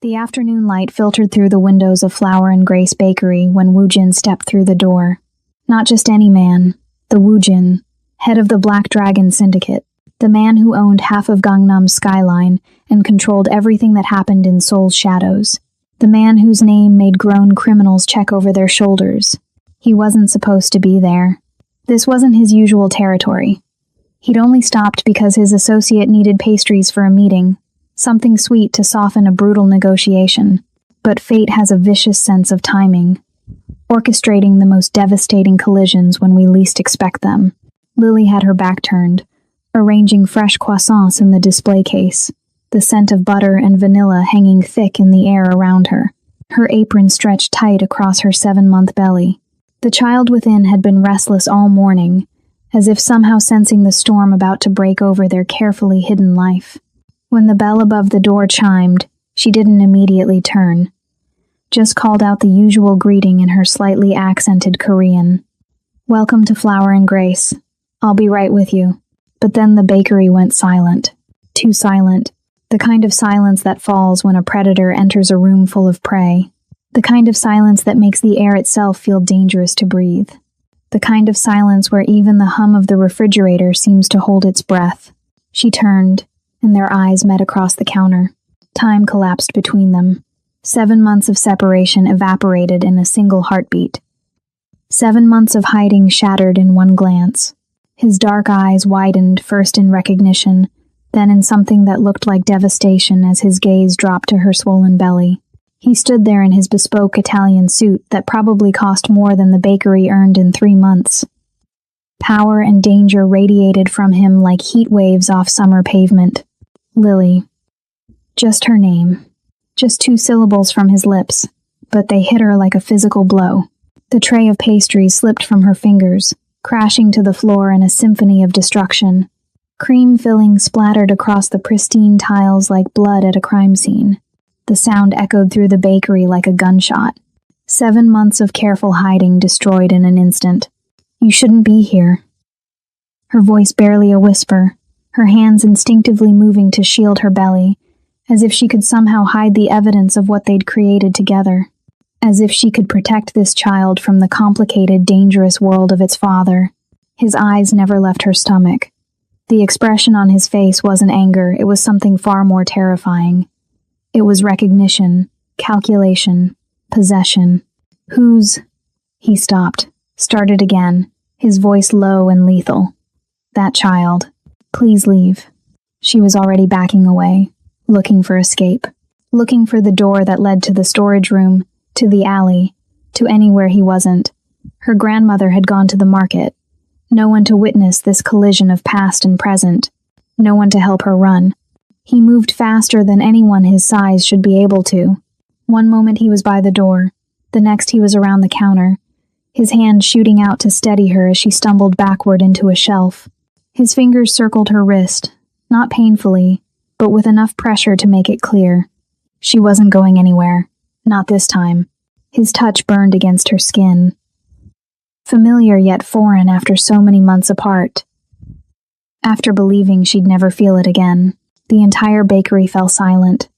The afternoon light filtered through the windows of Flower and Grace Bakery when Woojin stepped through the door. Not just any man, the Woojin, head of the Black Dragon Syndicate, the man who owned half of Gangnam's skyline and controlled everything that happened in Seoul's shadows, the man whose name made grown criminals check over their shoulders. He wasn't supposed to be there. This wasn't his usual territory. He'd only stopped because his associate needed pastries for a meeting, something sweet to soften a brutal negotiation. But fate has a vicious sense of timing, orchestrating the most devastating collisions when we least expect them. Lily had her back turned, arranging fresh croissants in the display case, the scent of butter and vanilla hanging thick in the air around her. Her apron stretched tight across her 7-month belly. The child within had been restless all morning, as if somehow sensing the storm about to break over their carefully hidden life. When the bell above the door chimed, she didn't immediately turn, just called out the usual greeting in her slightly accented Korean. "Welcome to Flower and Grace. I'll be right with you." But then the bakery went silent. Too silent. The kind of silence that falls when a predator enters a room full of prey. The kind of silence that makes the air itself feel dangerous to breathe. The kind of silence where even the hum of the refrigerator seems to hold its breath. She turned, and their eyes met across the counter. Time collapsed between them. 7 months of separation evaporated in a single heartbeat. 7 months of hiding shattered in one glance. His dark eyes widened first in recognition, then in something that looked like devastation as his gaze dropped to her swollen belly. He stood there in his bespoke Italian suit that probably cost more than the bakery earned in 3 months. Power and danger radiated from him like heat waves off summer pavement. Lily. Just her name. Just 2 syllables from his lips, but they hit her like a physical blow. The tray of pastries slipped from her fingers, crashing to the floor in a symphony of destruction. Cream filling splattered across the pristine tiles like blood at a crime scene. The sound echoed through the bakery like a gunshot. 7 months of careful hiding destroyed in an instant. "You shouldn't be here." Her voice barely a whisper, her hands instinctively moving to shield her belly, as if she could somehow hide the evidence of what they'd created together. As if she could protect this child from the complicated, dangerous world of its father. His eyes never left her stomach. The expression on his face wasn't anger, it was something far more terrifying. It was recognition, calculation, possession. "Whose?" He stopped, started again, his voice low and lethal. "That child. Please leave." She was already backing away, looking for escape, looking for the door that led to the storage room, to the alley, to anywhere he wasn't. Her grandmother had gone to the market. No one to witness this collision of past and present. No one to help her run. He moved faster than anyone his size should be able to. One moment he was by the door, the next he was around the counter, his hand shooting out to steady her as she stumbled backward into a shelf. His fingers circled her wrist, not painfully, but with enough pressure to make it clear. She wasn't going anywhere. Not this time. His touch burned against her skin. Familiar yet foreign after so many months apart. After believing she'd never feel it again, the entire bakery fell silent.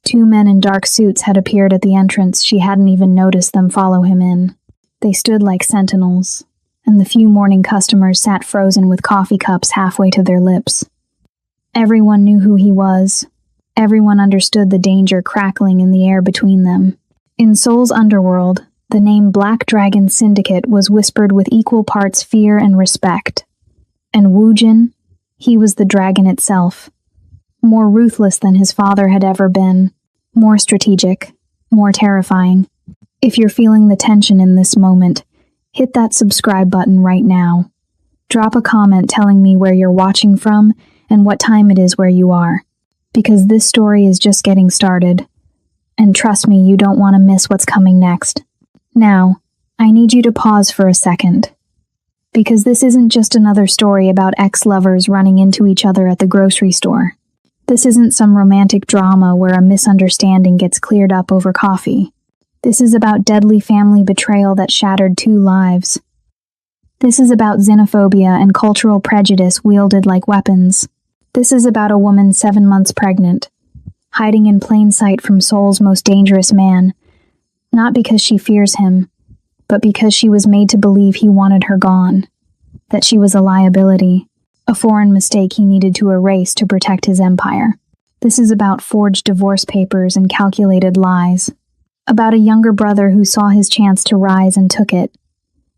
2 men in dark suits had appeared at the entrance. She hadn't even noticed them follow him in. They stood like sentinels, and the few morning customers sat frozen with coffee cups halfway to their lips. Everyone knew who he was. Everyone understood the danger crackling in the air between them. In Seoul's underworld, the name Black Dragon Syndicate was whispered with equal parts fear and respect. And Woojin, he was the dragon itself. More ruthless than his father had ever been. More strategic. More terrifying. If you're feeling the tension in this moment, hit that subscribe button right now. Drop a comment telling me where you're watching from and what time it is where you are. Because this story is just getting started. And trust me, you don't want to miss what's coming next. Now, I need you to pause for a second. Because this isn't just another story about ex-lovers running into each other at the grocery store. This isn't some romantic drama where a misunderstanding gets cleared up over coffee. This is about deadly family betrayal that shattered 2 lives. This is about xenophobia and cultural prejudice wielded like weapons. This is about a woman 7 months pregnant, hiding in plain sight from Seoul's most dangerous man, not because she fears him, but because she was made to believe he wanted her gone, that she was a liability, a foreign mistake he needed to erase to protect his empire. This is about forged divorce papers and calculated lies, about a younger brother who saw his chance to rise and took it,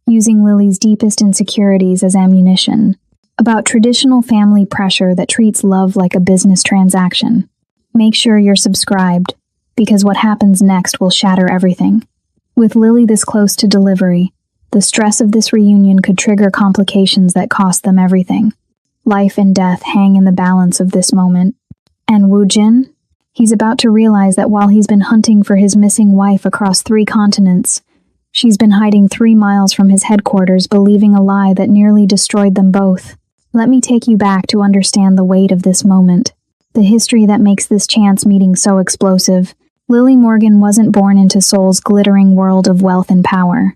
using Lily's deepest insecurities as ammunition, about traditional family pressure that treats love like a business transaction. Make sure you're subscribed, because what happens next will shatter everything. With Lily this close to delivery, the stress of this reunion could trigger complications that cost them everything. Life and death hang in the balance of this moment. And Woo Jin? He's about to realize that while he's been hunting for his missing wife across 3 continents, she's been hiding 3 miles from his headquarters, believing a lie that nearly destroyed them both. Let me take you back to understand the weight of this moment, the history that makes this chance meeting so explosive. Lily Morgan wasn't born into Seoul's glittering world of wealth and power.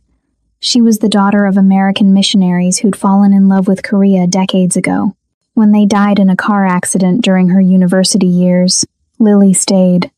She was the daughter of American missionaries who'd fallen in love with Korea decades ago. When they died in a car accident during her university years, Lily stayed.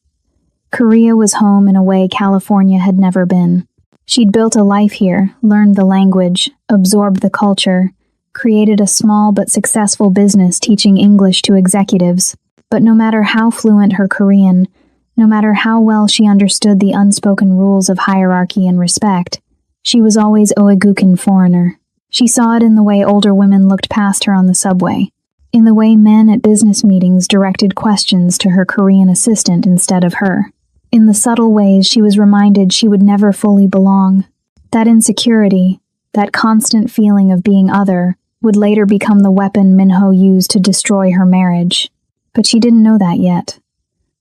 Korea was home in a way California had never been. She'd built a life here, learned the language, absorbed the culture, created a small but successful business teaching English to executives. But no matter how fluent her Korean, no matter how well she understood the unspoken rules of hierarchy and respect, she was always a Oegukin foreigner. She saw it in the way older women looked past her on the subway, in the way men at business meetings directed questions to her Korean assistant instead of her. In the subtle ways she was reminded she would never fully belong. That insecurity, that constant feeling of being other, would later become the weapon Minho used to destroy her marriage. But she didn't know that yet.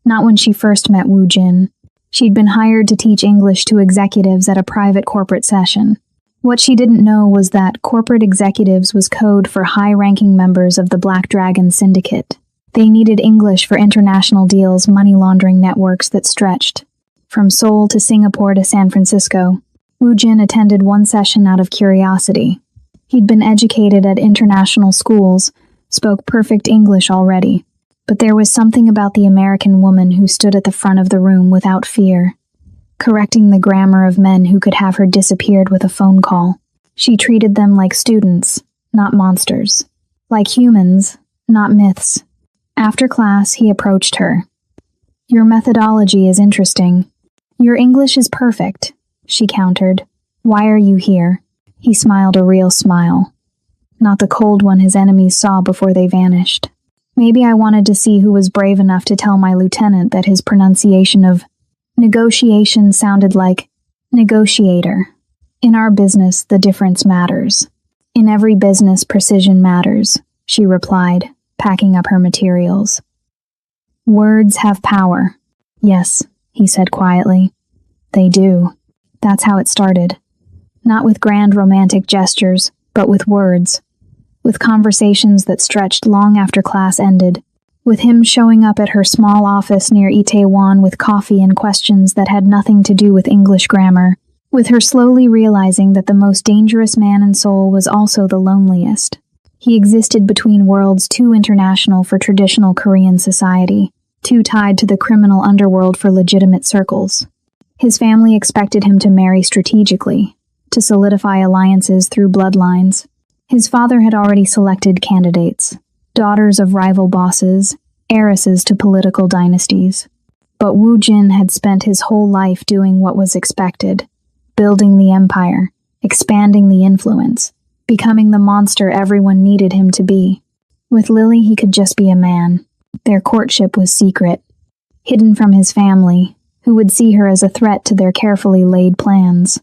Not when she first met Woo Jin. She'd been hired to teach English to executives at a private corporate session. What she didn't know was that corporate executives was code for high-ranking members of the Black Dragon Syndicate. They needed English for international deals, money laundering networks that stretched from Seoul to Singapore to San Francisco. Woo Jin attended one session out of curiosity. He'd been educated at international schools, spoke perfect English already. But there was something about the American woman who stood at the front of the room without fear, correcting the grammar of men who could have her disappeared with a phone call. She treated them like students, not monsters. Like humans, not myths. After class, he approached her. "Your methodology is interesting. Your English is perfect," she countered. "Why are you here?" He smiled a real smile, not the cold one his enemies saw before they vanished. "Maybe I wanted to see who was brave enough to tell my lieutenant that his pronunciation of negotiation sounded like negotiator. In our business, the difference matters. In every business, precision matters," she replied, packing up her materials. "Words have power." "Yes," he said quietly. "They do." That's how it started. Not with grand romantic gestures, but with words. With conversations that stretched long after class ended, with him showing up at her small office near Itaewon with coffee and questions that had nothing to do with English grammar, with her slowly realizing that the most dangerous man in Seoul was also the loneliest. He existed between worlds too international for traditional Korean society, too tied to the criminal underworld for legitimate circles. His family expected him to marry strategically, to solidify alliances through bloodlines. His father had already selected candidates, daughters of rival bosses, heiresses to political dynasties. But Woo Jin had spent his whole life doing what was expected, building the empire, expanding the influence, becoming the monster everyone needed him to be. With Lily, he could just be a man. Their courtship was secret, hidden from his family, who would see her as a threat to their carefully laid plans.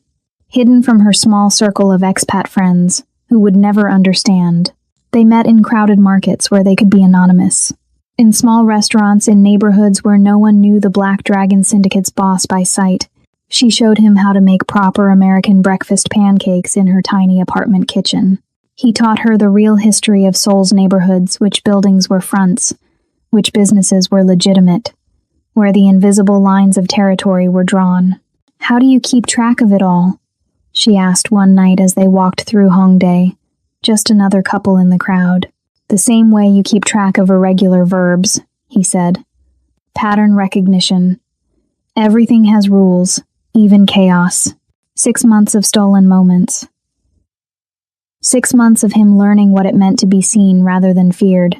Hidden from her small circle of expat friends, who would never understand. They met in crowded markets where they could be anonymous. In small restaurants in neighborhoods where no one knew the Black Dragon Syndicate's boss by sight. She showed him how to make proper American breakfast pancakes in her tiny apartment kitchen. He taught her the real history of Seoul's neighborhoods, which buildings were fronts, which businesses were legitimate, where the invisible lines of territory were drawn. "How do you keep track of it all?" she asked one night as they walked through Hongdae, just another couple in the crowd. "The same way you keep track of irregular verbs," he said. Pattern recognition. Everything has rules, even chaos. 6 months of stolen moments. 6 months of him learning what it meant to be seen rather than feared.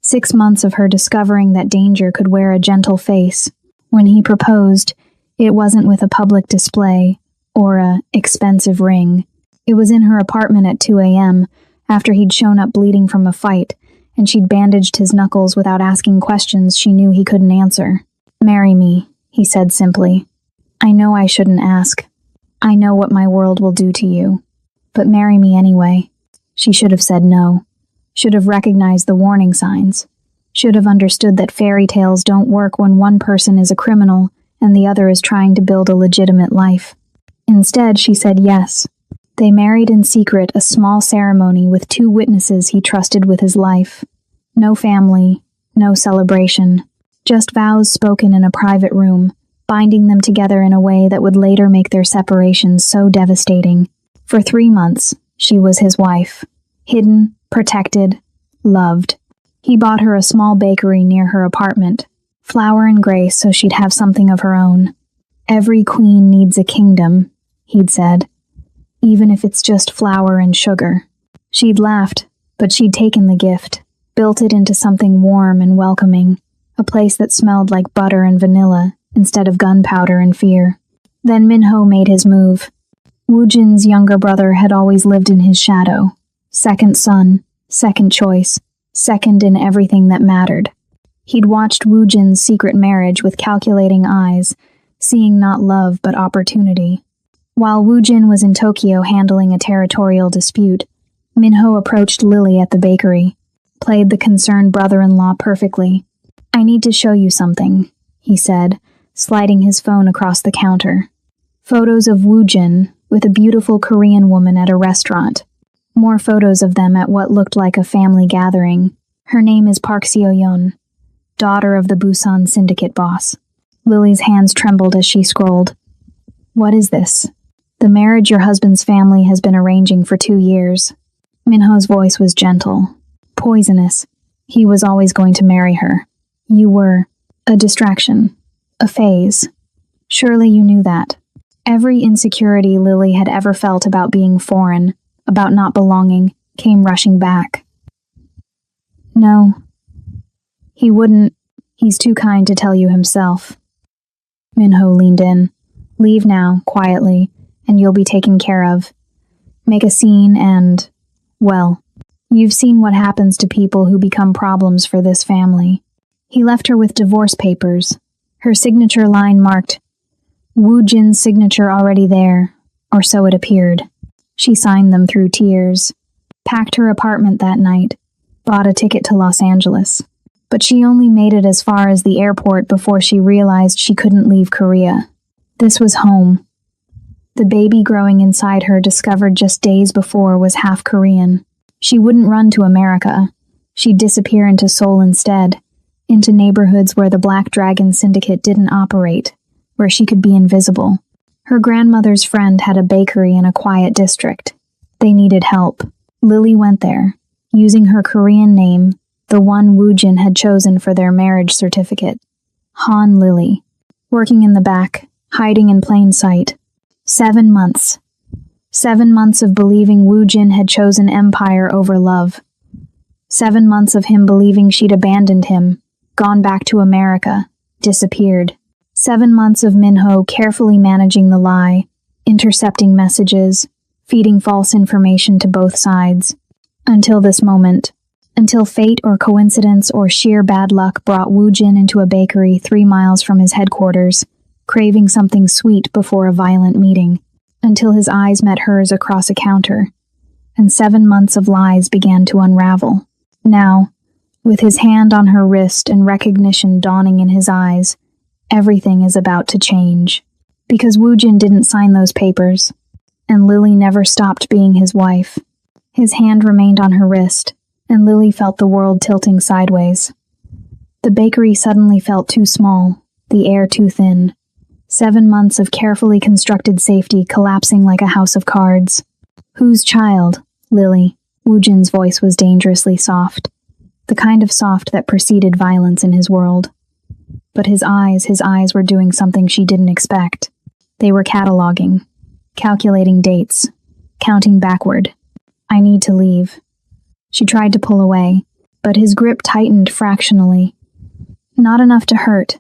6 months of her discovering that danger could wear a gentle face. When he proposed, it wasn't with a public display or a expensive ring. It was in her apartment at 2 a.m. after he'd shown up bleeding from a fight, and she'd bandaged his knuckles without asking questions she knew he couldn't answer. "Marry me," he said simply. "I know I shouldn't ask. I know what my world will do to you. But marry me anyway." She should have said no. Should have recognized the warning signs. Should have understood that fairy tales don't work when one person is a criminal and the other is trying to build a legitimate life. Instead, she said yes. They married in secret, a small ceremony with 2 witnesses he trusted with his life. No family, no celebration. Just vows spoken in a private room, binding them together in a way that would later make their separation so devastating. For 3 months, she was his wife. Hidden, protected, loved. He bought her a small bakery near her apartment. Flour and grace so she'd have something of her own. "Every queen needs a kingdom," he'd said. "Even if it's just flour and sugar." She'd laughed, but she'd taken the gift, built it into something warm and welcoming, a place that smelled like butter and vanilla instead of gunpowder and fear. Then Minho made his move. Woojin's younger brother had always lived in his shadow. Second son, second choice, second in everything that mattered. He'd watched Woojin's secret marriage with calculating eyes, seeing not love but opportunity. While Woojin was in Tokyo handling a territorial dispute, Minho approached Lily at the bakery, played the concerned brother-in-law perfectly. "I need to show you something," he said, sliding his phone across the counter. Photos of Woojin with a beautiful Korean woman at a restaurant. More photos of them at what looked like a family gathering. Her name is Park Seo-yeon, daughter of the Busan syndicate boss. Lily's hands trembled as she scrolled. "What is this?" "The marriage your husband's family has been arranging for 2 years. Minho's voice was gentle, poisonous. "He was always going to marry her. You were a distraction, a phase. Surely you knew that." Every insecurity Lily had ever felt about being foreign, about not belonging, came rushing back. "No. He wouldn't. He's too kind to tell you himself." Minho leaned in. "Leave now, quietly, and you'll be taken care of. Make a scene and, well, you've seen what happens to people who become problems for this family." He left her with divorce papers, her signature line marked, Woojin's signature already there, or so it appeared. She signed them through tears, packed her apartment that night, bought a ticket to Los Angeles. But she only made it as far as the airport before she realized she couldn't leave Korea. This was home. The baby growing inside her, discovered just days before, was half Korean. She wouldn't run to America. She'd disappear into Seoul instead, into neighborhoods where the Black Dragon Syndicate didn't operate, where she could be invisible. Her grandmother's friend had a bakery in a quiet district. They needed help. Lily went there, using her Korean name, the one Woojin had chosen for their marriage certificate. Han Lily. Working in the back, hiding in plain sight. 7 months. 7 months of believing Woojin had chosen empire over love. 7 months of him believing she'd abandoned him, gone back to America, disappeared. 7 months of Minho carefully managing the lie, intercepting messages, feeding false information to both sides. Until this moment. Until fate or coincidence or sheer bad luck brought Woojin into a bakery 3 miles from his headquarters, craving something sweet before a violent meeting. Until his eyes met hers across a counter, and 7 months of lies began to unravel. Now, with his hand on her wrist and recognition dawning in his eyes, everything is about to change. Because Woojin didn't sign those papers, and Lily never stopped being his wife. His hand remained on her wrist, and Lily felt the world tilting sideways. The bakery suddenly felt too small, the air too thin. 7 months of carefully constructed safety collapsing like a house of cards. "Whose child?" "Lily." Woojin's voice was dangerously soft, the kind of soft that preceded violence in his world. But his eyes were doing something she didn't expect. They were cataloging, calculating dates, counting backward. I need to leave. She tried to pull away, but his grip tightened fractionally. Not enough to hurt,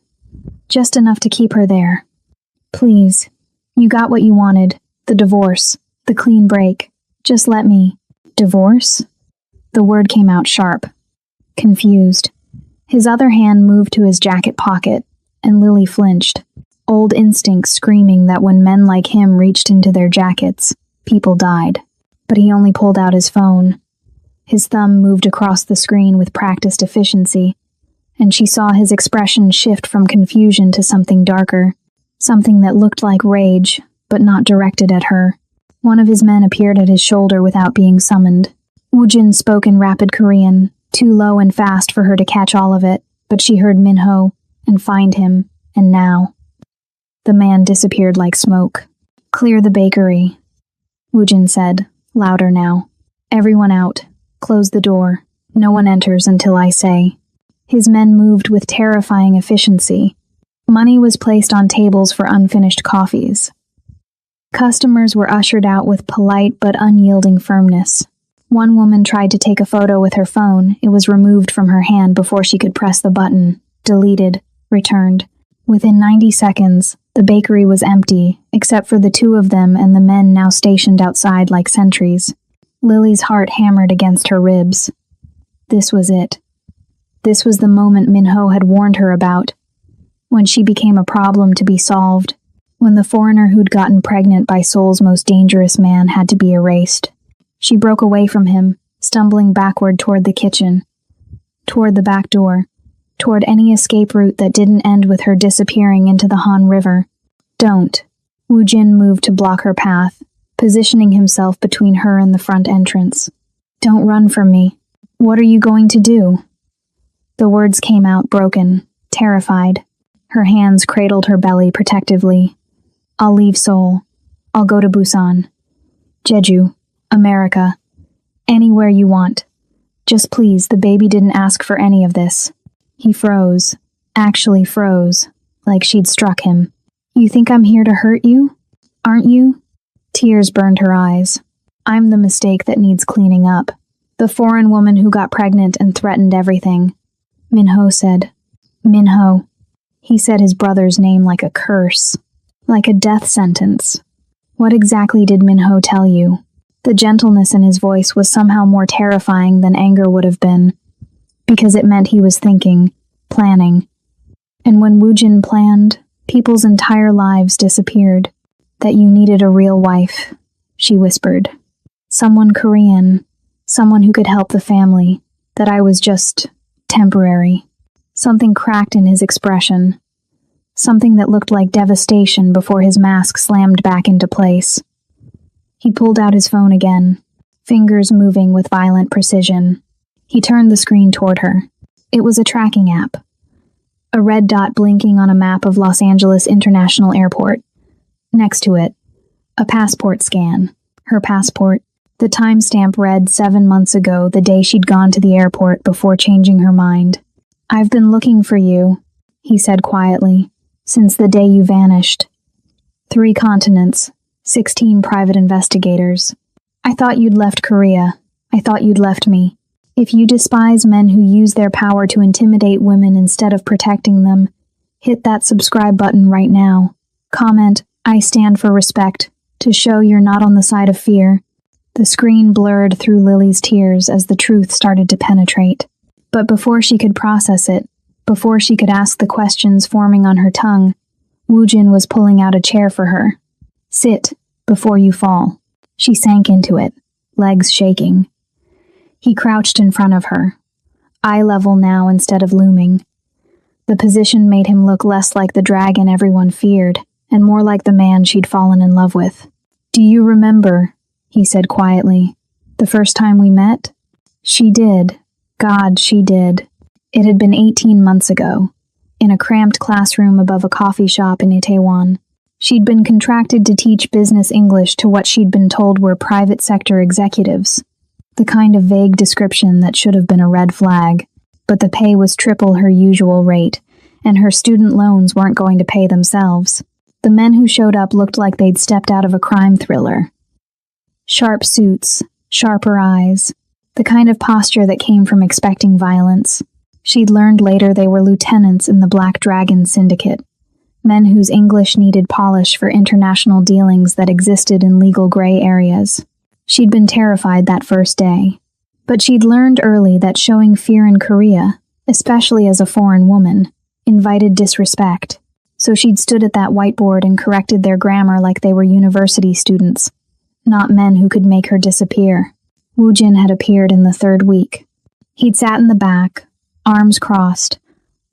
just enough to keep her there. Please, you got what you wanted, the divorce, the clean break. Just let me. Divorce? The word came out sharp, confused. His other hand moved to his jacket pocket, and Lily flinched, old instinct screaming that when men like him reached into their jackets, people died. But he only pulled out his phone. His thumb moved across the screen with practiced efficiency, and she saw his expression shift from confusion to something darker, something that looked like rage, but not directed at her. One of his men appeared at his shoulder without being summoned. Woojin spoke in rapid Korean, too low and fast for her to catch all of it, but she heard Minho, and find him, and now. The man disappeared like smoke. Clear the bakery, Woojin said, louder now. Everyone out. Close the door. No one enters until I say. His men moved with terrifying efficiency. Money was placed on tables for unfinished coffees. Customers were ushered out with polite but unyielding firmness. One woman tried to take a photo with her phone. It was removed from her hand before she could press the button. Deleted. Returned. Within 90 seconds, the bakery was empty, except for the two of them and the men now stationed outside like sentries. Lily's heart hammered against her ribs. This was it. This was the moment Minho had warned her about, when she became a problem to be solved, when the foreigner who'd gotten pregnant by Seoul's most dangerous man had to be erased. She broke away from him, stumbling backward toward the kitchen, toward the back door, toward any escape route that didn't end with her disappearing into the Han River. Don't. Woojin moved to block her path, positioning himself between her and the front entrance. Don't run from me. What are you going to do? The words came out broken, terrified. Her hands cradled her belly protectively. I'll leave Seoul. I'll go to Busan. Jeju. America. Anywhere you want. Just please, the baby didn't ask for any of this. He froze. Actually froze. Like she'd struck him. You think I'm here to hurt you? Aren't you? Tears burned her eyes. I'm the mistake that needs cleaning up. The foreign woman who got pregnant and threatened everything. Minho said. Minho. He said his brother's name like a curse. Like a death sentence. What exactly did Minho tell you? The gentleness in his voice was somehow more terrifying than anger would have been, because it meant he was thinking, planning. And when Woojin planned, people's entire lives disappeared. That you needed a real wife, she whispered. Someone Korean, someone who could help the family, that I was just temporary. Something cracked in his expression. Something that looked like devastation before his mask slammed back into place. He pulled out his phone again, fingers moving with violent precision. He turned the screen toward her. It was a tracking app. A red dot blinking on a map of Los Angeles International Airport. Next to it, a passport scan. Her passport. The timestamp read 7 months ago, the day she'd gone to the airport before changing her mind. I've been looking for you, he said quietly, since the day you vanished. 3 continents, 16 private investigators. I thought you'd left Korea. I thought you'd left me. If you despise men who use their power to intimidate women instead of protecting them, hit that subscribe button right now. Comment, I stand for respect, to show you're not on the side of fear. The screen blurred through Lily's tears as the truth started to penetrate. But before she could process it, before she could ask the questions forming on her tongue, Woojin was pulling out a chair for her. Sit, before you fall. She sank into it, legs shaking. He crouched in front of her, eye level now instead of looming. The position made him look less like the dragon everyone feared, and more like the man she'd fallen in love with. Do you remember, he said quietly, the first time we met? She did. God, she did. It had been 18 months ago, in a cramped classroom above a coffee shop in Itaewon. She'd been contracted to teach business English to what she'd been told were private sector executives, the kind of vague description that should have been a red flag, but the pay was triple her usual rate, and her student loans weren't going to pay themselves. The men who showed up looked like they'd stepped out of a crime thriller. Sharp suits, sharper eyes, the kind of posture that came from expecting violence. She'd learned later they were lieutenants in the Black Dragon Syndicate, men whose English needed polish for international dealings that existed in legal gray areas. She'd been terrified that first day, but she'd learned early that showing fear in Korea, especially as a foreign woman, invited disrespect. So she'd stood at that whiteboard and corrected their grammar like they were university students, not men who could make her disappear. Woojin had appeared in the third week. He'd sat in the back, arms crossed,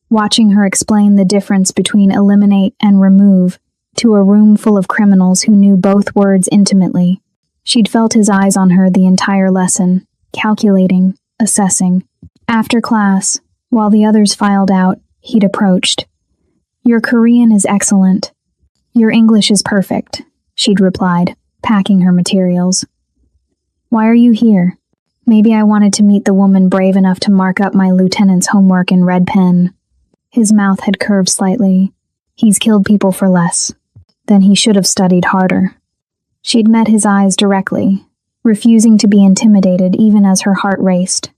watching her explain the difference between eliminate and remove to a room full of criminals who knew both words intimately. She'd felt his eyes on her the entire lesson, calculating, assessing. After class, while the others filed out, he'd approached. "Your Korean is excellent. Your English is perfect," she'd replied, packing her materials. "Why are you here?" "Maybe I wanted to meet the woman brave enough to mark up my lieutenant's homework in red pen." His mouth had curved slightly. "He's killed people for less. Then he should have studied harder." She'd met his eyes directly, refusing to be intimidated even as her heart raced.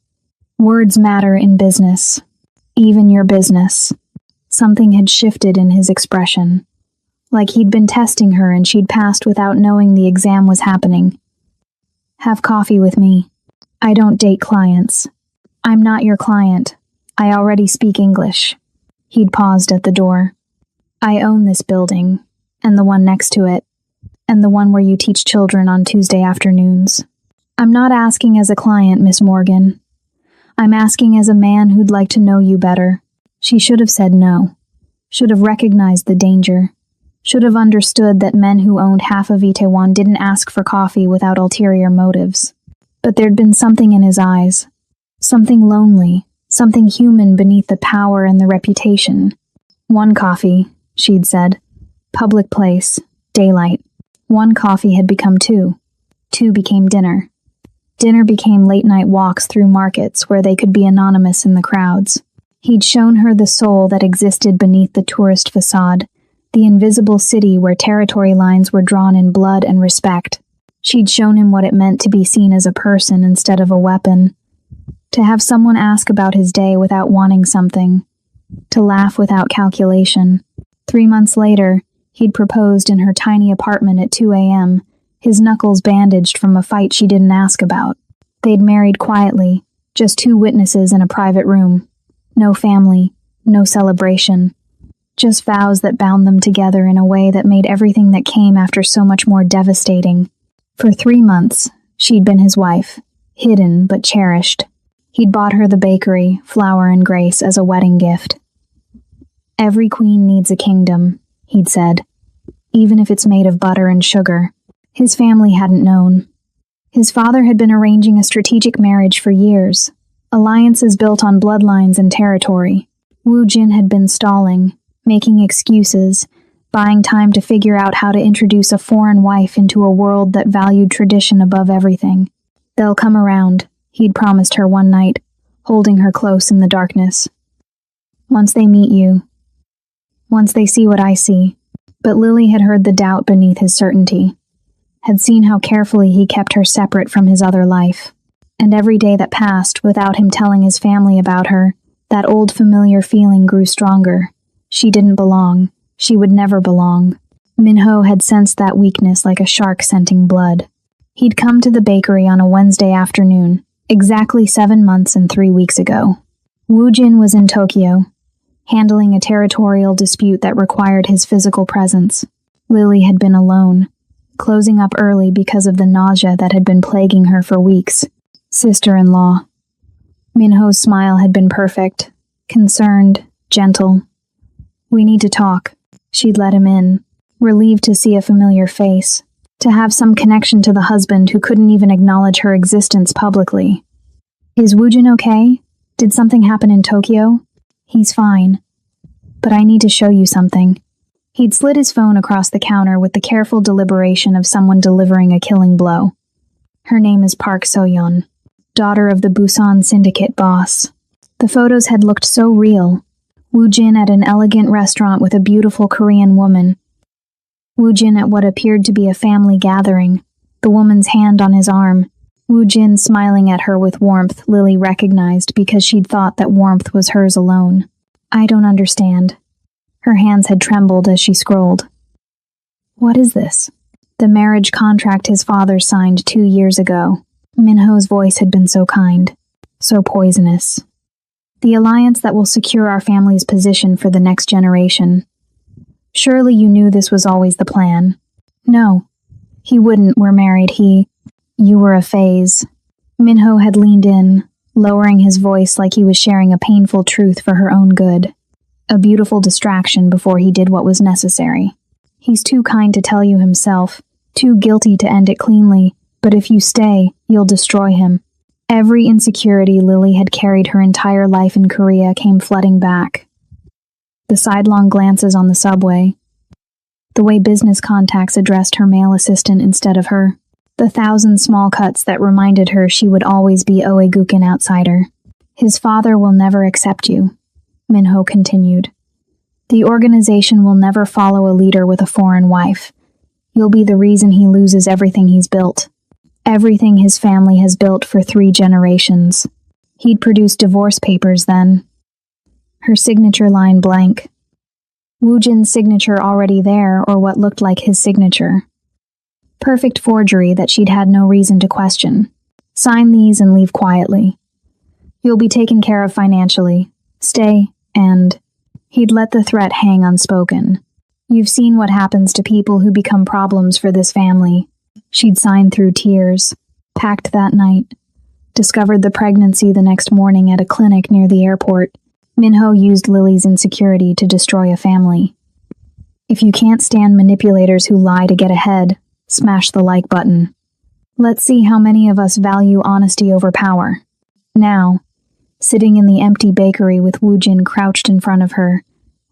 "Words matter in business. Even your business." Something had shifted in his expression, like he'd been testing her and she'd passed without knowing the exam was happening. "Have coffee with me. I don't date clients." "I'm not your client. I already speak English." He'd paused at the door. "I own this building, and the one next to it, and the one where you teach children on Tuesday afternoons. I'm not asking as a client, Miss Morgan. I'm asking as a man who'd like to know you better." She should have said no, should have recognized the danger, should have understood that men who owned half of Itaewon didn't ask for coffee without ulterior motives. But there'd been something in his eyes, something lonely, something human beneath the power and the reputation. "One coffee," she'd said. "Public place, daylight." One coffee had become two. Two became dinner. Dinner became late-night walks through markets where they could be anonymous in the crowds. He'd shown her the soul that existed beneath the tourist facade, the invisible city where territory lines were drawn in blood and respect. She'd shown him what it meant to be seen as a person instead of a weapon, to have someone ask about his day without wanting something, to laugh without calculation. 3 months later, he'd proposed in her tiny apartment at 2 a.m., his knuckles bandaged from a fight she didn't ask about. They'd married quietly, just 2 witnesses in a private room. No family, no celebration. Just vows that bound them together in a way that made everything that came after so much more devastating. For 3 months, she'd been his wife, hidden but cherished. He'd bought her the bakery, Flower and Grace, as a wedding gift. "Every queen needs a kingdom," he'd said, "even if it's made of butter and sugar." His family hadn't known. His father had been arranging a strategic marriage for years, alliances built on bloodlines and territory. Woojin had been stalling, making excuses, buying time to figure out how to introduce a foreign wife into a world that valued tradition above everything. "They'll come around," he'd promised her one night, holding her close in the darkness. "Once they meet you. Once they see what I see." But Lily had heard the doubt beneath his certainty, had seen how carefully he kept her separate from his other life. And every day that passed without him telling his family about her, that old familiar feeling grew stronger. She didn't belong. She would never belong. Minho had sensed that weakness like a shark scenting blood. He'd come to the bakery on a Wednesday afternoon, exactly 7 months and 3 weeks ago. Woojin was in Tokyo, handling a territorial dispute that required his physical presence. Lily had been alone, closing up early because of the nausea that had been plaguing her for weeks. Sister-in-law. Minho's smile had been perfect, concerned, gentle. "We need to talk." She'd let him in, relieved to see a familiar face, to have some connection to the husband who couldn't even acknowledge her existence publicly. "Is Woojin okay? Did something happen in Tokyo?" "He's fine. But I need to show you something." He'd slid his phone across the counter with the careful deliberation of someone delivering a killing blow. "Her name is Park So-yeon, daughter of the Busan Syndicate boss." The photos had looked so real. Woojin at an elegant restaurant with a beautiful Korean woman. Woojin at what appeared to be a family gathering, the woman's hand on his arm. Woojin smiling at her with warmth Lily recognized because she'd thought that warmth was hers alone. I don't understand. Her hands had trembled as she scrolled. What is this? The marriage contract his father signed 2 years ago. Minho's voice had been so kind, so poisonous. The alliance that will secure our family's position for the next generation. Surely you knew this was always the plan. No, he wouldn't. We're married. You were a phase. Minho had leaned in, lowering his voice like he was sharing a painful truth for her own good. A beautiful distraction before he did what was necessary. He's too kind to tell you himself, too guilty to end it cleanly, but if you stay, you'll destroy him. Every insecurity Lily had carried her entire life in Korea came flooding back. The sidelong glances on the subway. The way business contacts addressed her male assistant instead of her. The 1,000 small cuts that reminded her she would always be Oegukin outsider. His father will never accept you, Minho continued. The organization will never follow a leader with a foreign wife. You'll be the reason he loses everything he's built. Everything his family has built for 3 generations. He'd produce divorce papers then. Her signature line blank. Woojin's signature already there, or what looked like his signature. Perfect forgery that she'd had no reason to question. Sign these and leave quietly. You'll be taken care of financially. Stay, and... He'd let the threat hang unspoken. You've seen what happens to people who become problems for this family. She'd signed through tears. Packed that night. Discovered the pregnancy the next morning at a clinic near the airport. Minho used Lily's insecurity to destroy a family. If you can't stand manipulators who lie to get ahead, smash the like button. Let's see how many of us value honesty over power. Now, sitting in the empty bakery with Woojin crouched in front of her,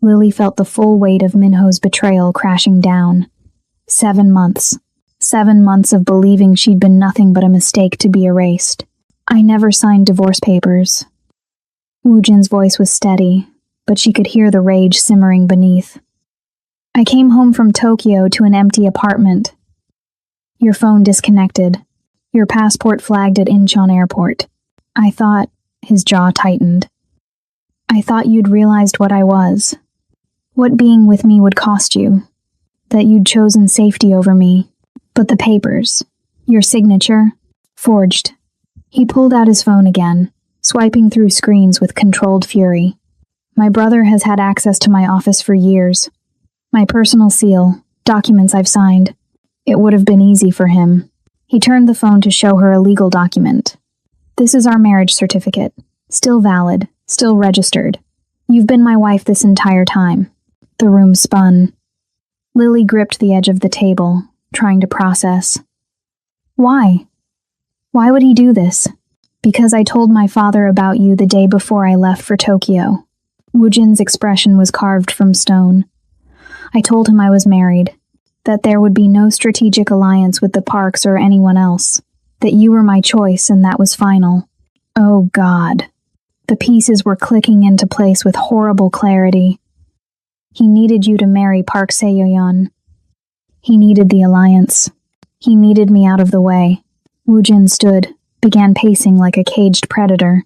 Lily felt the full weight of Minho's betrayal crashing down. 7 months. 7 months of believing she'd been nothing but a mistake to be erased. I never signed divorce papers. Woojin's voice was steady, but she could hear the rage simmering beneath. I came home from Tokyo to an empty apartment. Your phone disconnected. Your passport flagged at Incheon Airport. I thought... His jaw tightened. I thought you'd realized what I was. What being with me would cost you. That you'd chosen safety over me. But the papers. Your signature. Forged. He pulled out his phone again, swiping through screens with controlled fury. My brother has had access to my office for years. My personal seal. Documents I've signed. It would have been easy for him. He turned the phone to show her a legal document. This is our marriage certificate. Still valid. Still registered. You've been my wife this entire time. The room spun. Lily gripped the edge of the table, trying to process. Why? Why would he do this? Because I told my father about you the day before I left for Tokyo. Woojin's expression was carved from stone. I told him I was married, that there would be no strategic alliance with the Parks or anyone else. That you were my choice and that was final. Oh God. The pieces were clicking into place with horrible clarity. He needed you to marry Park Se-yeon. He needed the alliance. He needed me out of the way. Woojin stood, began pacing like a caged predator.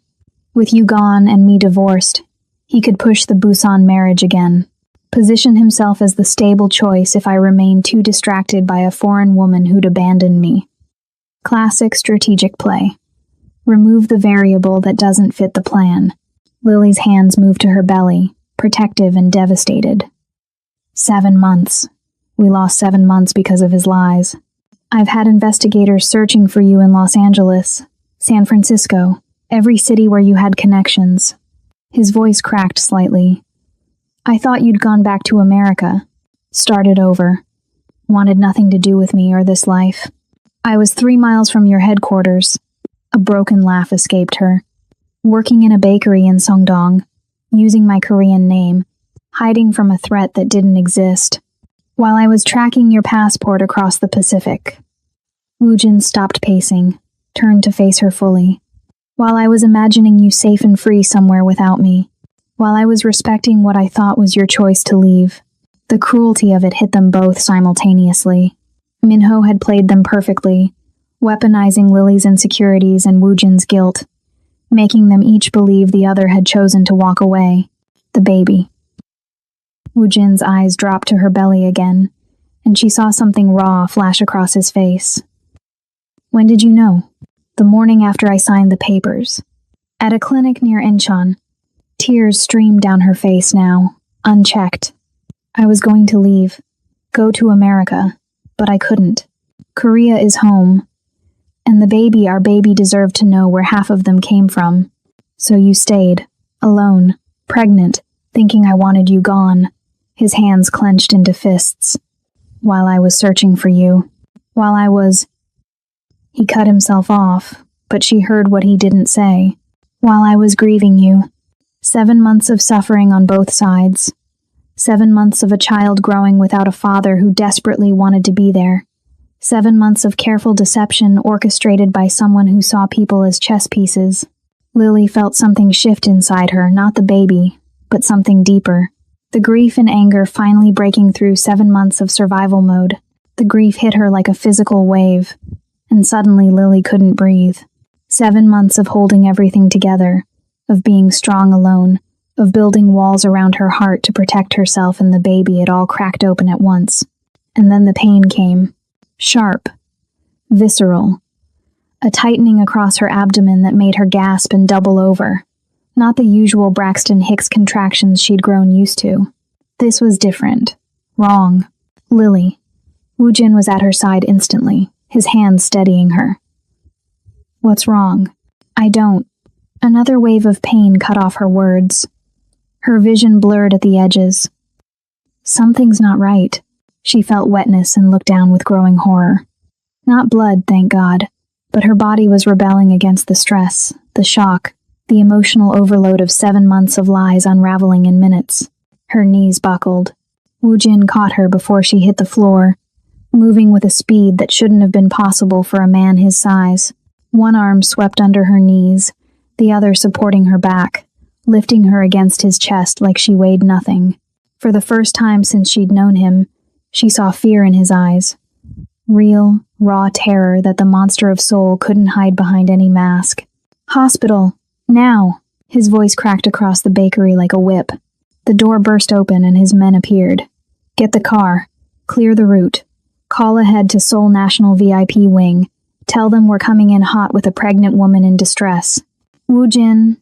With you gone and me divorced, he could push the Busan marriage again. Position himself as the stable choice if I remained too distracted by a foreign woman who'd abandoned me. Classic strategic play. Remove the variable that doesn't fit the plan. Lily's hands moved to her belly, protective and devastated. 7 months. We lost 7 months because of his lies. I've had investigators searching for you in Los Angeles, San Francisco, every city where you had connections. His voice cracked slightly. I thought you'd gone back to America. Started over. Wanted nothing to do with me or this life. I was 3 miles from your headquarters. A broken laugh escaped her. Working in a bakery in Songdong, using my Korean name, hiding from a threat that didn't exist, while I was tracking your passport across the Pacific. Woojin stopped pacing, turned to face her fully. While I was imagining you safe and free somewhere without me. while I was respecting what I thought was your choice to leave. The cruelty of it hit them both simultaneously. Minho had played them perfectly, weaponizing Lily's insecurities and Woojin's guilt, making them each believe the other had chosen to walk away. The baby. Woojin's eyes dropped to her belly again, and she saw something raw flash across his face. When did you know? The morning after I signed the papers. At a clinic near Incheon. Tears streamed down her face now, unchecked. I was going to leave, go to America, but I couldn't. Korea is home, and the baby, our baby, deserved to know where half of them came from. So you stayed, alone, pregnant, thinking I wanted you gone, his hands clenched into fists. While I was searching for you, while I was... He cut himself off, but she heard what he didn't say. While I was grieving you. 7 months of suffering on both sides. 7 months of a child growing without a father who desperately wanted to be there. 7 months of careful deception orchestrated by someone who saw people as chess pieces. Lily felt something shift inside her, not the baby, but something deeper. The grief and anger finally breaking through 7 months of survival mode. The grief hit her like a physical wave, and suddenly Lily couldn't breathe. 7 months of holding everything together, of being strong alone, of building walls around her heart to protect herself and the baby. It all cracked open at once. And then the pain came. Sharp. Visceral. A tightening across her abdomen that made her gasp and double over. Not the usual Braxton Hicks contractions she'd grown used to. This was different. Wrong. Lily. Woojin was at her side instantly, his hands steadying her. What's wrong? I don't. Another wave of pain cut off her words. Her vision blurred at the edges. Something's not right. She felt wetness and looked down with growing horror. Not blood, thank God, but her body was rebelling against the stress, the shock, the emotional overload of 7 months of lies unraveling in minutes. Her knees buckled. Woojin caught her before she hit the floor, moving with a speed that shouldn't have been possible for a man his size. One arm swept under her knees, the other supporting her back, lifting her against his chest like she weighed nothing. For the first time since she'd known him, she saw fear in his eyes. Real, raw terror that the monster of soul couldn't hide behind any mask. Hospital! Now! His voice cracked across the bakery like a whip. The door burst open and his men appeared. Get the car. Clear the route. Call ahead to Seoul National VIP Wing. Tell them we're coming in hot with a pregnant woman in distress. Woojin,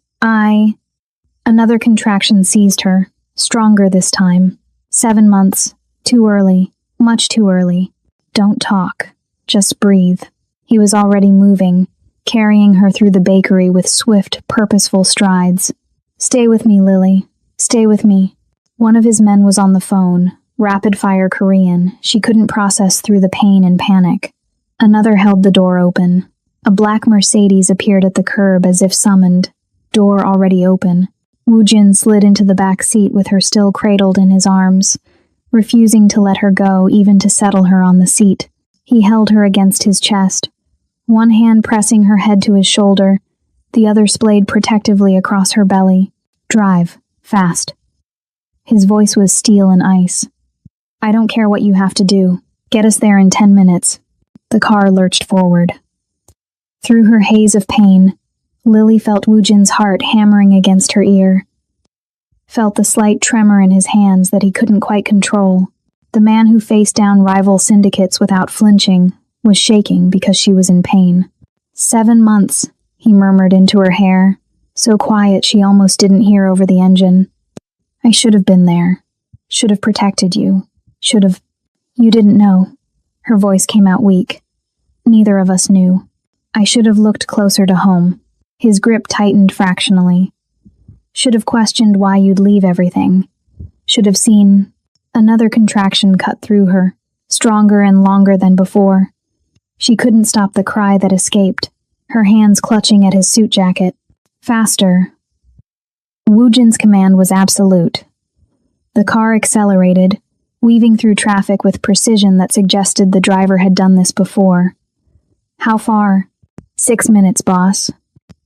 Another contraction seized her, stronger this time. 7 months. Too early. Much too early. Don't talk. Just breathe. He was already moving, carrying her through the bakery with swift, purposeful strides. Stay with me, Lily. Stay with me. One of his men was on the phone, rapid-fire Korean. She couldn't process through the pain and panic. Another held the door open. A black Mercedes appeared at the curb as if summoned. Door already open. Woojin slid into the back seat with her still cradled in his arms, refusing to let her go, even to settle her on the seat. He held her against his chest, one hand pressing her head to his shoulder, the other splayed protectively across her belly. Drive. Fast. His voice was steel and ice. I don't care what you have to do. Get us there in 10 minutes. The car lurched forward. Through her haze of pain, Lily felt Woojin's heart hammering against her ear. Felt the slight tremor in his hands that he couldn't quite control. The man who faced down rival syndicates without flinching was shaking because she was in pain. 7 months, he murmured into her hair, so quiet she almost didn't hear over the engine. I should have been there. Should have protected you. Should have... You didn't know. Her voice came out weak. Neither of us knew. I should have looked closer to home. His grip tightened fractionally. Should have questioned why you'd leave everything. Should have seen... Another contraction cut through her, stronger and longer than before. She couldn't stop the cry that escaped, her hands clutching at his suit jacket. Faster. Woojin's command was absolute. The car accelerated, weaving through traffic with precision that suggested the driver had done this before. How far? 6 minutes, boss.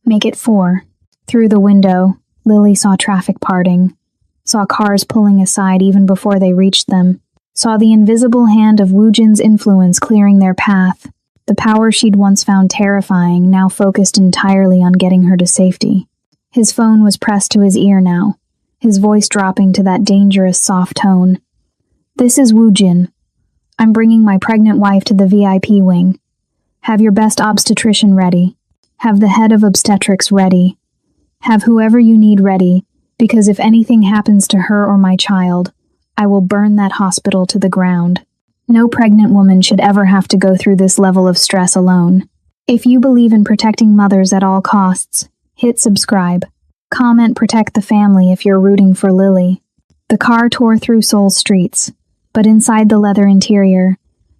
Make it 4. Through the window, Lily saw traffic parting, saw cars pulling aside even before they reached them, saw the invisible hand of Woojin's influence clearing their path. The power she'd once found terrifying now focused entirely on getting her to safety. His phone was pressed to his ear now, his voice dropping to that dangerous soft tone. "This is Woojin. I'm bringing my pregnant wife to the VIP wing. Have your best obstetrician ready. Have the head of obstetrics ready. Have whoever you need ready, because if anything happens to her or my child, I will burn that hospital to the ground. No pregnant woman should ever have to go through this level of stress alone. If you believe in protecting mothers at all costs, hit subscribe. Comment protect the family if you're rooting for Lily." The car tore through Seoul's streets, but inside the leather interior,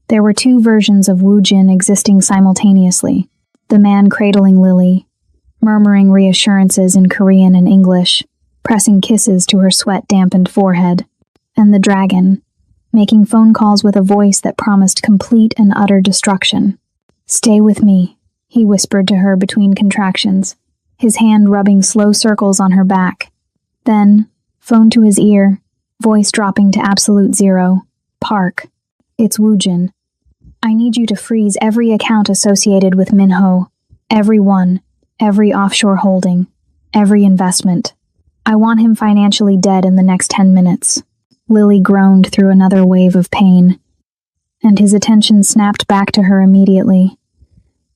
there were two versions of Woojin existing simultaneously. The man cradling Lily, murmuring reassurances in Korean and English, pressing kisses to her sweat-dampened forehead. And the dragon, making phone calls with a voice that promised complete and utter destruction. "Stay with me," he whispered to her between contractions, his hand rubbing slow circles on her back. Then, phone to his ear, voice dropping to absolute zero. "Park. It's Woojin. I need you to freeze every account associated with Minho. Every one, every offshore holding, every investment. I want him financially dead in the next 10 minutes. Lily groaned through another wave of pain, and his attention snapped back to her immediately.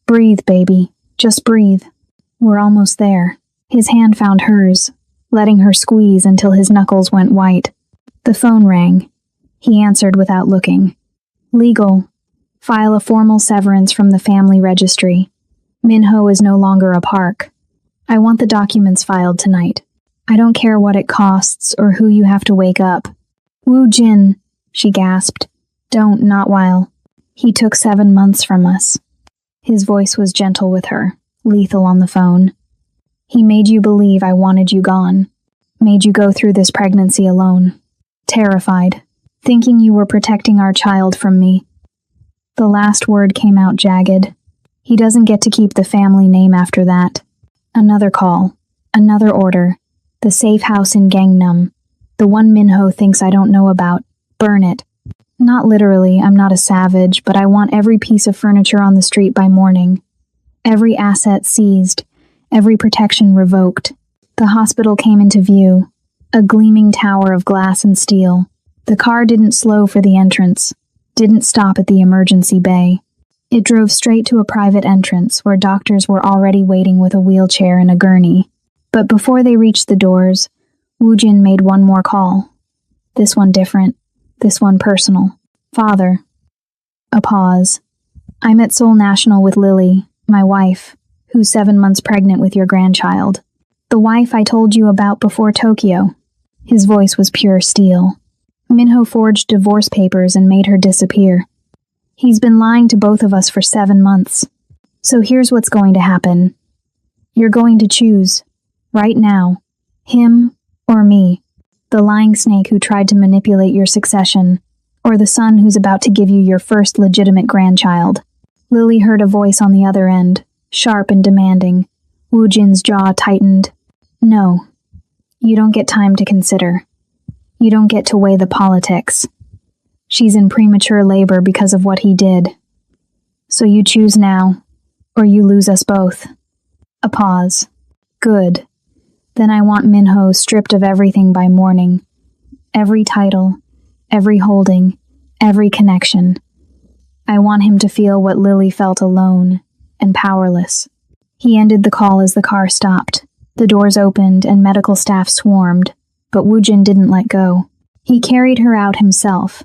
"Breathe, baby. Just breathe. We're almost there." His hand found hers, letting her squeeze until his knuckles went white. The phone rang. He answered without looking. "Legal. File a formal severance from the family registry. Minho is no longer a park. I want the documents filed tonight. I don't care what it costs or who you have to wake up." "Woojin," she gasped. Not while. He took 7 months from us." His voice was gentle with her, lethal on the phone. "He made you believe I wanted you gone. Made you go through this pregnancy alone. Terrified. Thinking you were protecting our child from me." The last word came out jagged. He doesn't get to keep the family name after that. Another call. Another order. The safe house in Gangnam. The one Minho thinks I don't know about. Burn it. Not literally, I'm not a savage, but I want every piece of furniture on the street by morning. Every asset seized. Every protection revoked. The hospital came into view. A gleaming tower of glass and steel. The car didn't slow for the entrance. Didn't stop at the emergency bay. It drove straight to a private entrance where doctors were already waiting with a wheelchair and a gurney. But before they reached the doors, Woojin made one more call. This one different. This one personal. "Father." A pause. "I'm at Seoul National with Lily, my wife, who's 7 months pregnant with your grandchild. The wife I told you about before Tokyo." His voice was pure steel. "Minho forged divorce papers and made her disappear. He's been lying to both of us for 7 months. So here's what's going to happen. You're going to choose, right now, him or me, the lying snake who tried to manipulate your succession, or the son who's about to give you your first legitimate grandchild." Lily heard a voice on the other end, sharp and demanding. Woojin's jaw tightened. "No. You don't get time to consider. You don't get to weigh the politics. She's in premature labor because of what he did. So you choose now, or you lose us both." A pause. "Good. Then I want Minho stripped of everything by morning. Every title, every holding, every connection. I want him to feel what Lily felt alone and powerless." He ended the call as the car stopped. The doors opened and medical staff swarmed, but Woojin didn't let go. He carried her out himself,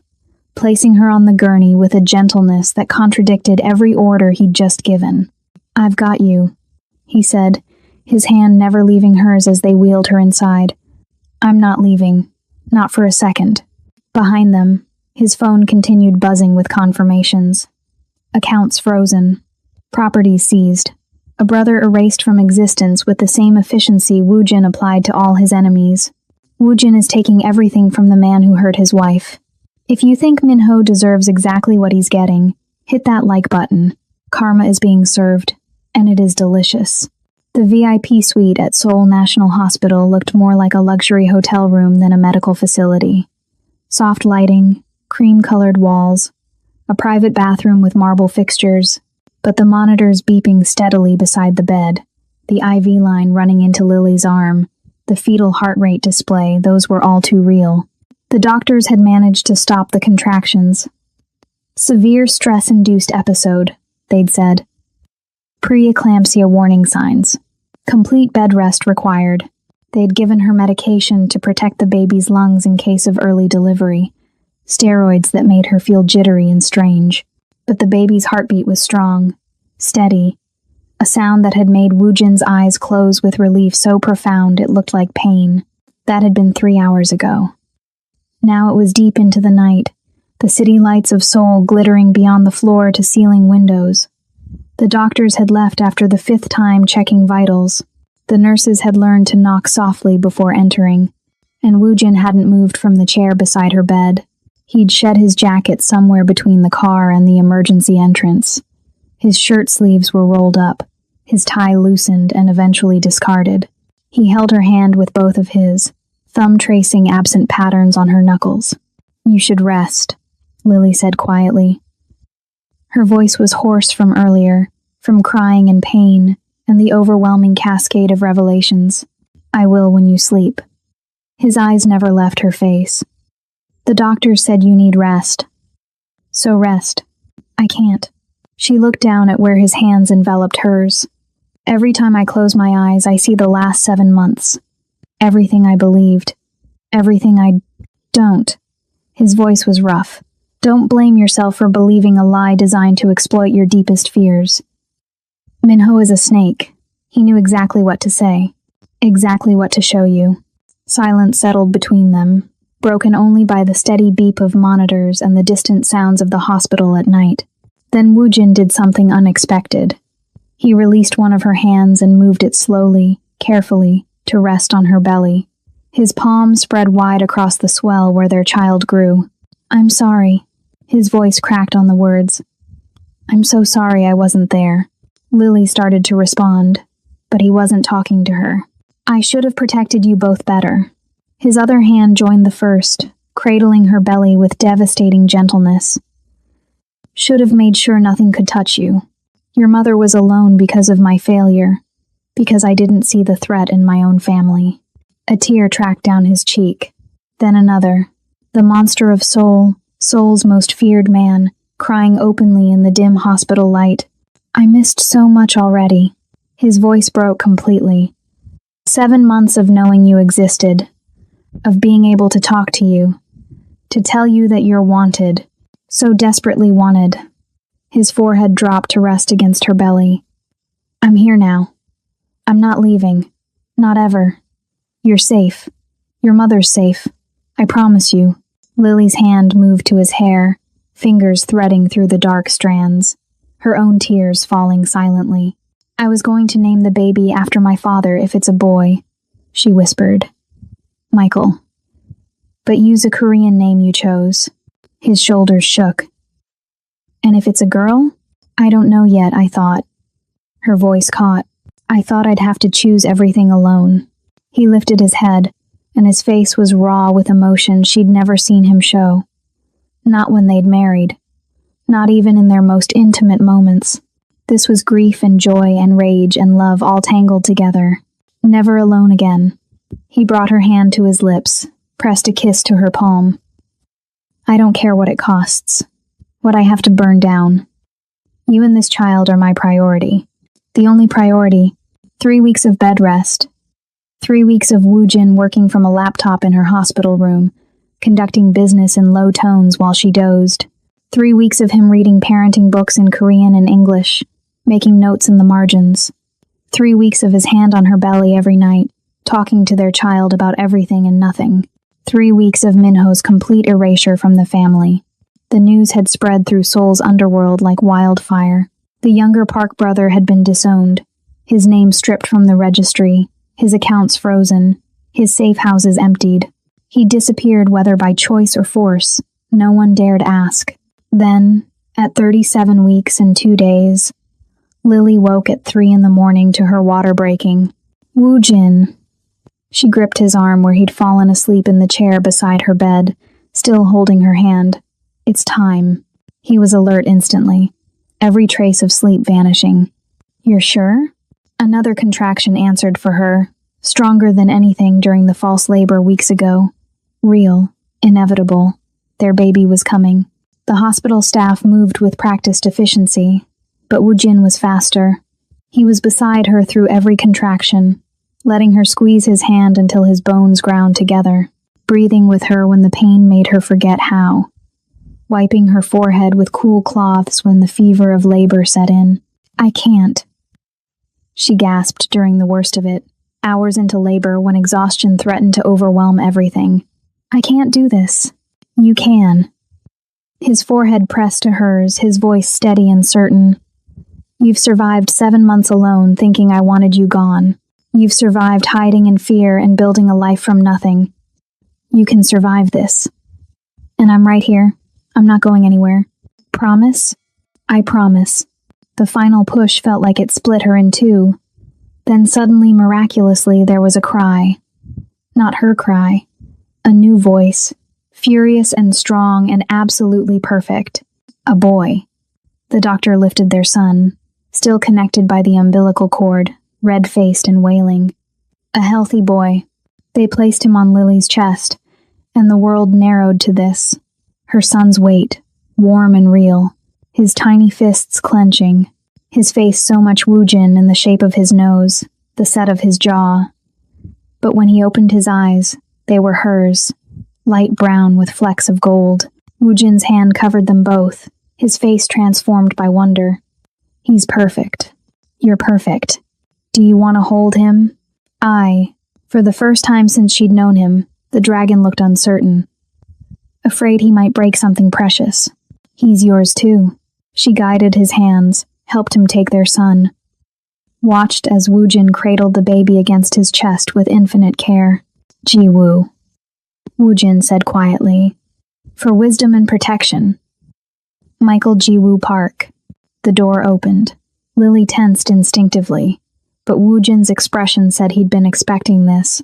placing her on the gurney with a gentleness that contradicted every order he'd just given. "I've got you," he said, his hand never leaving hers as they wheeled her inside. "I'm not leaving. Not for a second." Behind them, his phone continued buzzing with confirmations. Accounts frozen. Properties seized. A brother erased from existence with the same efficiency Woojin applied to all his enemies. Woojin is taking everything from the man who hurt his wife. If you think Minho deserves exactly what he's getting, hit that like button. Karma is being served, and it is delicious. The VIP suite at Seoul National Hospital looked more like a luxury hotel room than a medical facility. Soft lighting, cream-colored walls, a private bathroom with marble fixtures, but the monitors beeping steadily beside the bed, the IV line running into Lily's arm, the fetal heart rate display, those were all too real. The doctors had managed to stop the contractions. Severe stress-induced episode, they'd said. Preeclampsia warning signs. Complete bed rest required. They'd given her medication to protect the baby's lungs in case of early delivery. Steroids that made her feel jittery and strange. But the baby's heartbeat was strong, steady. A sound that had made Woojin's eyes close with relief so profound it looked like pain. That had been 3 hours ago. Now it was deep into the night, the city lights of Seoul glittering beyond the floor-to-ceiling windows. The doctors had left after the 5th time checking vitals. The nurses had learned to knock softly before entering, and Woojin hadn't moved from the chair beside her bed. He'd shed his jacket somewhere between the car and the emergency entrance. His shirt sleeves were rolled up, his tie loosened and eventually discarded. He held her hand with both of his, thumb tracing absent patterns on her knuckles. "You should rest," Lily said quietly. Her voice was hoarse from earlier, from crying and pain, and the overwhelming cascade of revelations. "I will when you sleep." His eyes never left her face. "The doctor said you need rest." "So rest." "I can't." She looked down at where his hands enveloped hers. "Every time I close my eyes, I see the last 7 months. Everything I believed. Everything I don't." His voice was rough. "Don't blame yourself for believing a lie designed to exploit your deepest fears." Minho is a snake. He knew exactly what to say. Exactly what to show you. Silence settled between them, broken only by the steady beep of monitors and the distant sounds of the hospital at night. Then Woojin did something unexpected. He released one of her hands and moved it slowly, carefully, to rest on her belly. His palm spread wide across the swell where their child grew. "I'm sorry." His voice cracked on the words. "I'm so sorry I wasn't there." Lily started to respond, but he wasn't talking to her. "I should have protected you both better." His other hand joined the first, cradling her belly with devastating gentleness. "Should have made sure nothing could touch you. Your mother was alone because of my failure, because I didn't see the threat in my own family." A tear tracked down his cheek, then another. The monster of Seoul, Seoul's most feared man, crying openly in the dim hospital light. "I missed so much already." His voice broke completely. 7 months of knowing you existed, of being able to talk to you, to tell you that you're wanted, so desperately wanted. His forehead dropped to rest against her belly. "I'm here now. I'm not leaving. Not ever. You're safe. Your mother's safe. I promise you." Lily's hand moved to his hair, fingers threading through the dark strands, her own tears falling silently. "I was going to name the baby after my father if it's a boy," she whispered. "Michael. But use a Korean name you chose." His shoulders shook. "And if it's a girl? I don't know yet, I thought." Her voice caught. "I thought I'd have to choose everything alone." He lifted his head, and his face was raw with emotion she'd never seen him show. Not when they'd married. Not even in their most intimate moments. This was grief and joy and rage and love all tangled together. Never alone again. He brought her hand to his lips, pressed a kiss to her palm. "I don't care what it costs. What I have to burn down. You and this child are my priority. The only priority. 3 weeks of bed rest. 3 weeks of Woojin working from a laptop in her hospital room, conducting business in low tones while she dozed. 3 weeks of him reading parenting books in Korean and English, making notes in the margins. 3 weeks of his hand on her belly every night, talking to their child about everything and nothing. 3 weeks of Minho's complete erasure from the family. The news had spread through Seoul's underworld like wildfire. The younger Park brother had been disowned, his name stripped from the registry, his accounts frozen, his safe houses emptied. He disappeared whether by choice or force. No one dared ask. Then, at 37 weeks and 2 days, Lily woke at 3 in the morning to her water breaking. Woojin! She gripped his arm where he'd fallen asleep in the chair beside her bed, still holding her hand. It's time. He was alert instantly, every trace of sleep vanishing. You're sure? Another contraction answered for her, stronger than anything during the false labor weeks ago. Real, inevitable. Their baby was coming. The hospital staff moved with practiced efficiency, but Woojin was faster. He was beside her through every contraction, letting her squeeze his hand until his bones ground together, breathing with her when the pain made her forget how, wiping her forehead with cool cloths when the fever of labor set in. I can't. She gasped during the worst of it, hours into labor when exhaustion threatened to overwhelm everything. I can't do this. You can. His forehead pressed to hers, his voice steady and certain. You've survived 7 months alone thinking I wanted you gone. You've survived hiding in fear and building a life from nothing. You can survive this. And I'm right here. I'm not going anywhere. Promise? I promise. The final push felt like it split her in two. Then suddenly, miraculously, there was a cry. Not her cry. A new voice. Furious and strong and absolutely perfect. A boy. The doctor lifted their son, still connected by the umbilical cord, red-faced and wailing. A healthy boy. They placed him on Lily's chest, and the world narrowed to this. Her son's weight, warm and real, his tiny fists clenching, his face so much Woojin in the shape of his nose, the set of his jaw. But when he opened his eyes, they were hers, light brown with flecks of gold. Woojin's hand covered them both, his face transformed by wonder. He's perfect. You're perfect. Do you want to hold him? For the first time since she'd known him, the dragon looked uncertain. Afraid he might break something precious. He's yours too. She guided his hands, helped him take their son. Watched as Woojin cradled the baby against his chest with infinite care. Ji-woo. Woojin said quietly. For wisdom and protection. Michael Ji-woo Park. The door opened. Lily tensed instinctively, but Woojin's expression said he'd been expecting this.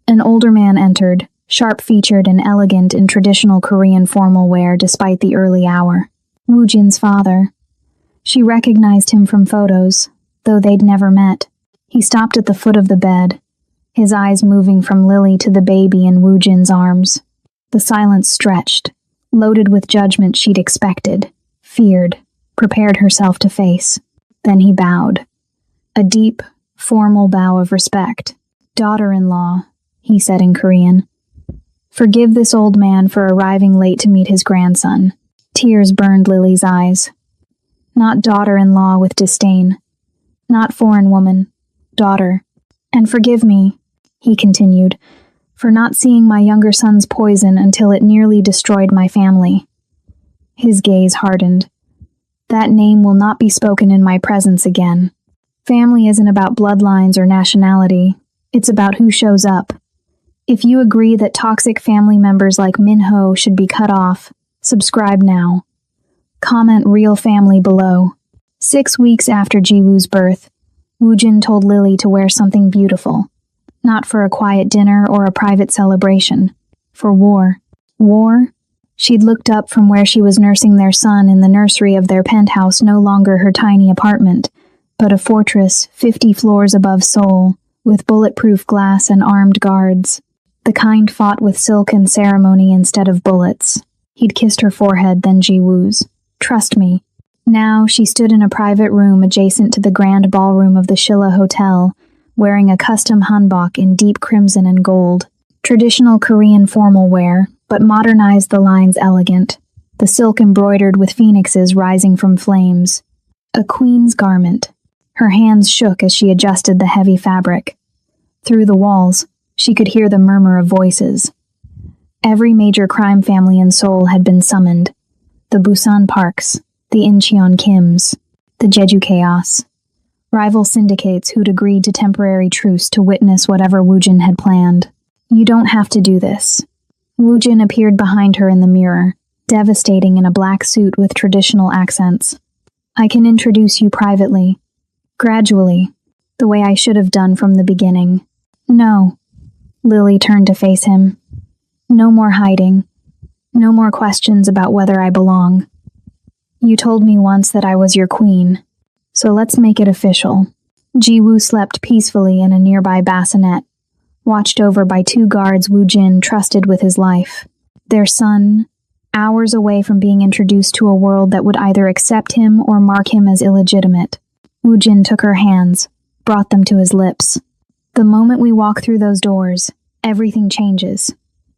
An older man entered, sharp-featured and elegant in traditional Korean formal wear despite the early hour. Woojin's father. She recognized him from photos, though they'd never met. He stopped at the foot of the bed, his eyes moving from Lily to the baby in Woojin's arms. The silence stretched, loaded with judgment she'd expected, feared, prepared herself to face. Then he bowed. A deep, formal bow of respect. Daughter-in-law, he said in Korean. Forgive this old man for arriving late to meet his grandson. Tears burned Lily's eyes. Not daughter-in-law with disdain. Not foreign woman. Daughter. And forgive me, he continued, for not seeing my younger son's poison until it nearly destroyed my family. His gaze hardened. That name will not be spoken in my presence again. Family isn't about bloodlines or nationality. It's about who shows up. If you agree that toxic family members like Minho should be cut off, subscribe now. Comment real family below. 6 weeks after Ji-woo's birth, Woojin told Lily to wear something beautiful. Not for a quiet dinner or a private celebration. For war. War? She'd looked up from where she was nursing their son in the nursery of their penthouse, no longer her tiny apartment, but a fortress 50 floors above Seoul, with bulletproof glass and armed guards. The kind fought with silk and ceremony instead of bullets. He'd kissed her forehead, then Ji-woo's. Trust me. Now she stood in a private room adjacent to the grand ballroom of the Shilla Hotel, wearing a custom hanbok in deep crimson and gold. Traditional Korean formal wear, but modernized the lines elegant. The silk embroidered with phoenixes rising from flames. A queen's garment. Her hands shook as she adjusted the heavy fabric. Through the walls, she could hear the murmur of voices. Every major crime family in Seoul had been summoned. The Busan Parks, the Incheon Kims, the Jeju Chaos. Rival syndicates who'd agreed to temporary truce to witness whatever Woojin had planned. You don't have to do this. Woojin appeared behind her in the mirror, devastating in a black suit with traditional accents. I can introduce you privately. Gradually, the way I should have done from the beginning. No. Lily turned to face him. No more hiding. No more questions about whether I belong. You told me once that I was your queen, so let's make it official. Ji-woo slept peacefully in a nearby bassinet, watched over by 2 guards Woo-jin trusted with his life. Their son, hours away from being introduced to a world that would either accept him or mark him as illegitimate. Woo-jin took her hands, brought them to his lips. The moment we walk through those doors, everything changes.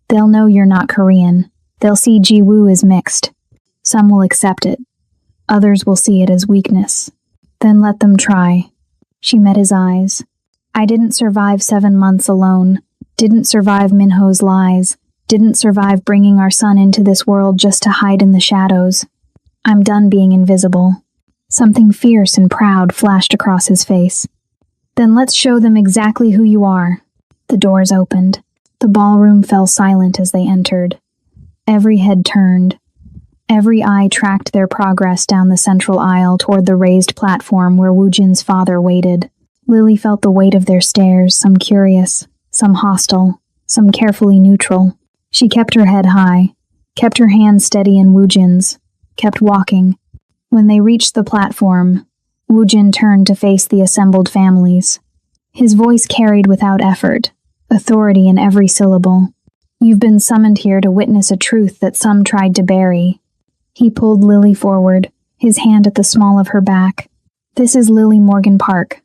They'll know you're not Korean. They'll see Ji-woo as mixed. Some will accept it. Others will see it as weakness. Then let them try. She met his eyes. I didn't survive 7 months alone. Didn't survive Minho's lies. Didn't survive bringing our son into this world just to hide in the shadows. I'm done being invisible. Something fierce and proud flashed across his face. Then let's show them exactly who you are. The doors opened. The ballroom fell silent as they entered. Every head turned. Every eye tracked their progress down the central aisle toward the raised platform where Woo-jin's father waited. Lily felt the weight of their stares, some curious, some hostile, some carefully neutral. She kept her head high, kept her hands steady in Woo-jin's, kept walking. When they reached the platform, Woo-jin turned to face the assembled families. His voice carried without effort, authority in every syllable. You've been summoned here to witness a truth that some tried to bury. He pulled Lily forward, his hand at the small of her back. This is Lily Morgan Park,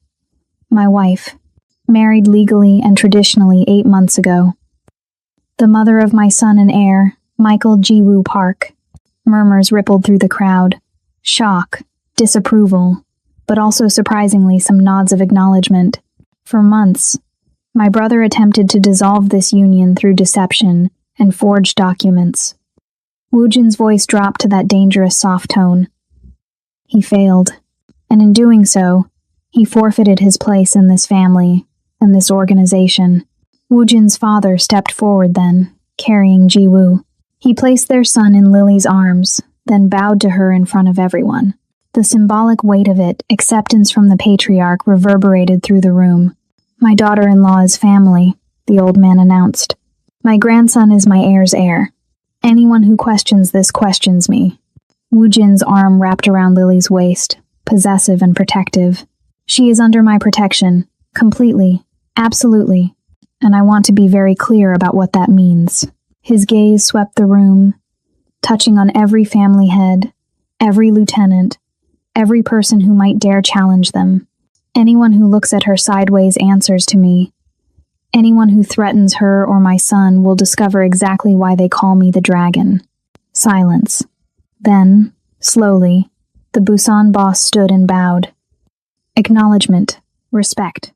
my wife, married legally and traditionally 8 months ago. The mother of my son and heir, Michael Ji-woo Park. Murmurs rippled through the crowd. Shock, disapproval, but also surprisingly some nods of acknowledgement. For months, my brother attempted to dissolve this union through deception and forged documents. Woo-jin's voice dropped to that dangerous soft tone. He failed, and in doing so, he forfeited his place in this family and this organization. Woo-jin's father stepped forward then, carrying Ji-woo. He placed their son in Lily's arms, then bowed to her in front of everyone. The symbolic weight of it, acceptance from the patriarch, reverberated through the room. My daughter-in-law is family, the old man announced. My grandson is my heir's heir. Anyone who questions this questions me. Woo-jin's arm wrapped around Lily's waist, possessive and protective. She is under my protection, completely, absolutely, and I want to be very clear about what that means. His gaze swept the room, touching on every family head, every lieutenant, every person who might dare challenge them. Anyone who looks at her sideways answers to me. Anyone who threatens her or my son will discover exactly why they call me the dragon. Silence. Then, slowly, the Busan boss stood and bowed. Acknowledgement. Respect.